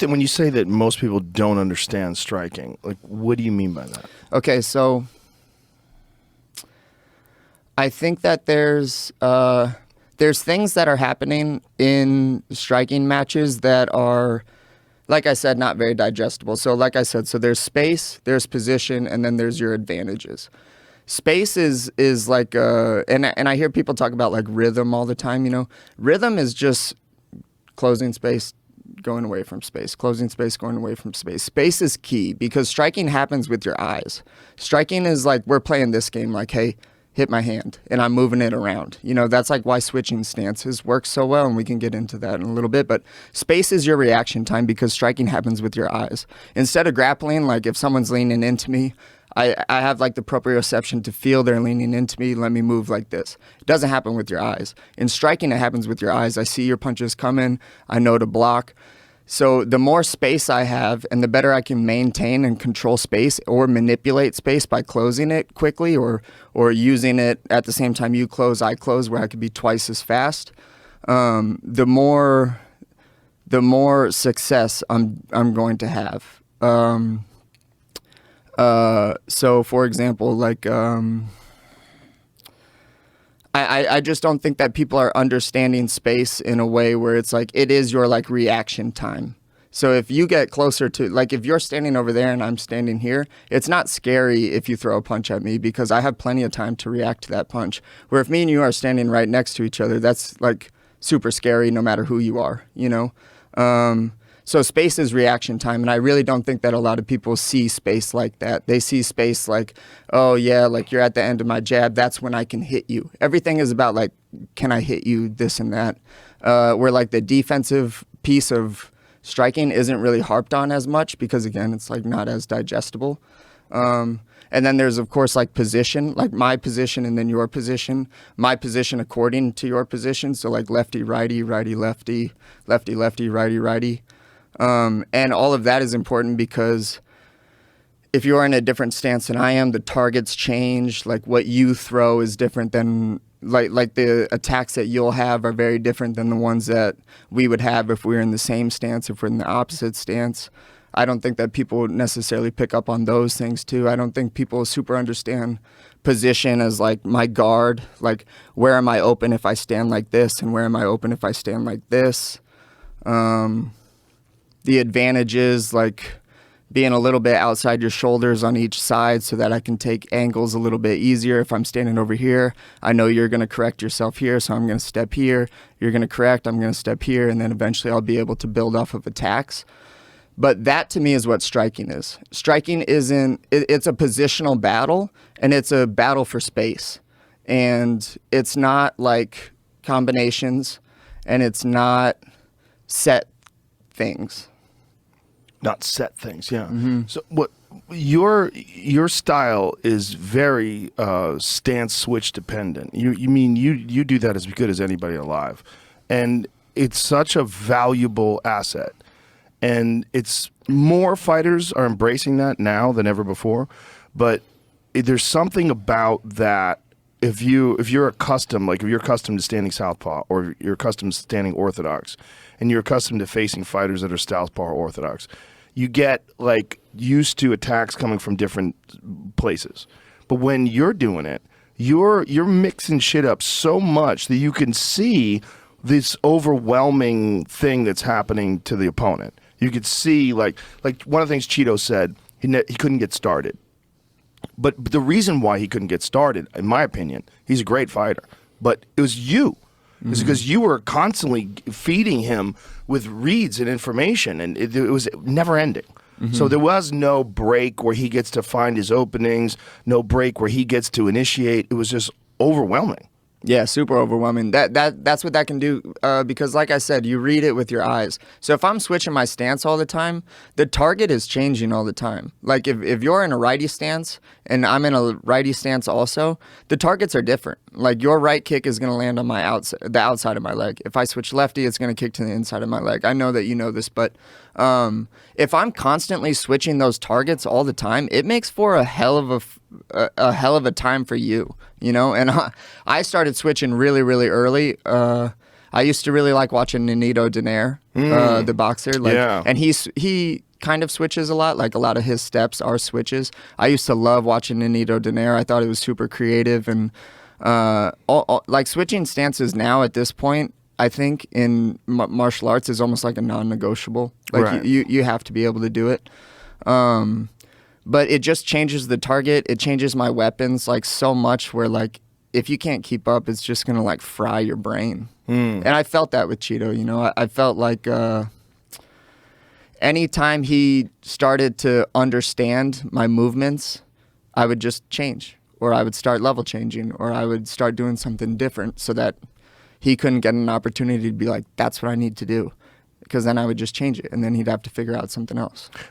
When you say that most people don't understand striking, like, what do you mean by that? Okay, so I think that there's things that are happening in striking matches that are, like I said, not very digestible. So like I said, so there's space, there's position, and then there's your advantages. Space is like, and I hear people talk about like rhythm all the time, you know. Rhythm is just closing space, going away from space, closing space, going away from space. Space is key because striking happens with your eyes. Striking is like, we're playing this game like, hey, hit my hand, and I'm moving it around. You know, that's like why switching stances works so well, and we can get into that in a little bit. But space is your reaction time because striking happens with your eyes. Instead of grappling, like if someone's leaning into me, I have like the proprioception to feel they're leaning into me, let me move like this. It doesn't happen with your eyes. In striking, it happens with your eyes. I see your punches coming, I know to block. So the more space I have and the better I can maintain and control space or manipulate space by closing it quickly or using it at the same time you close, I close, where I could be twice as fast, the more success I'm going to have. So for example, like, I just don't think that people are understanding space in a way where it's like, it is your like reaction time. So if you get closer to, like if you're standing over there and I'm standing here, it's not scary if you throw a punch at me because I have plenty of time to react to that punch. Where if me and you are standing right next to each other, that's like super scary no matter who you are, you know? So space is reaction time, and I really don't think that a lot of people see space like that. They see space like, oh yeah, like you're at the end of my jab, that's when I can hit you. Everything is about like, can I hit you, this and that. Where like the defensive piece of striking isn't really harped on as much because again, it's like not as digestible. And then there's of course like position, like my position and then your position, my position according to your position. So like lefty, righty, righty, lefty, lefty, lefty, righty, righty. And all of that is important because if you're in a different stance than I am, the targets change. Like what you throw is different than like the attacks that you'll have are very different than the ones that we would have if we were in the same stance, if we're in the opposite stance. I don't think that people necessarily pick up on those things too. I don't think people super understand position as like my guard, like where am I open if I stand like this and where am I open if I stand like this. The advantages, like being a little bit outside your shoulders on each side so that I can take angles a little bit easier. If I'm standing over here, I know you're going to correct yourself here, so I'm going to step here. You're going to correct, I'm going to step here, and then eventually I'll be able to build off of attacks. But that to me is what striking is. Striking isn't, it's a positional battle, and it's a battle for space. And it's not like combinations, and it's not set things. Not set things, yeah. Mm-hmm. So what your style is very stance switch dependent. You mean you do that as good as anybody alive, and it's such a valuable asset. And it's more fighters are embracing that now than ever before. But there's something about that. If you're accustomed, like if you're accustomed to standing southpaw or you're accustomed to standing orthodox, and you're accustomed to facing fighters that are southpaw or orthodox, you get like used to attacks coming from different places. But when you're doing it, you're mixing shit up so much that you can see this overwhelming thing that's happening to the opponent. You could see like one of the things Chito said, he couldn't get started. But the reason why he couldn't get started, in my opinion, he's a great fighter, but it was you. It's because you were constantly feeding him with reads and information, and it was never ending. So there was no break where he gets to find his openings, no break where he gets to initiate. It was just overwhelming. Yeah, super overwhelming. That's what that can do because, like I said, you read it with your eyes. So if I'm switching my stance all the time, the target is changing all the time. Like if you're in a righty stance and I'm in a righty stance also, the targets are different. Like your right kick is going to land on the outside of my leg. If I switch lefty, it's going to kick to the inside of my leg. I know that you know this, but if I'm constantly switching those targets all the time, it makes for a hell of a time for you, you know? And I started switching really, really early. I used to really like watching Nonito Donaire, the boxer. Like, Yeah. And he kind of switches a lot. Like a lot of his steps are switches. I used to love watching Nonito Donaire. I thought it was super creative. And like switching stances now at this point, I think in martial arts is almost like a non-negotiable. Like Right. you have to be able to do it. But it just changes the target. It changes my weapons like so much where like if you can't keep up, it's just going to like fry your brain. And I felt that with Chito, you know. I felt like anytime he started to understand my movements, I would just change, or I would start level changing, or I would start doing something different so that he couldn't get an opportunity to be like, that's what I need to do. Because then I would just change it, and then he'd have to figure out something else.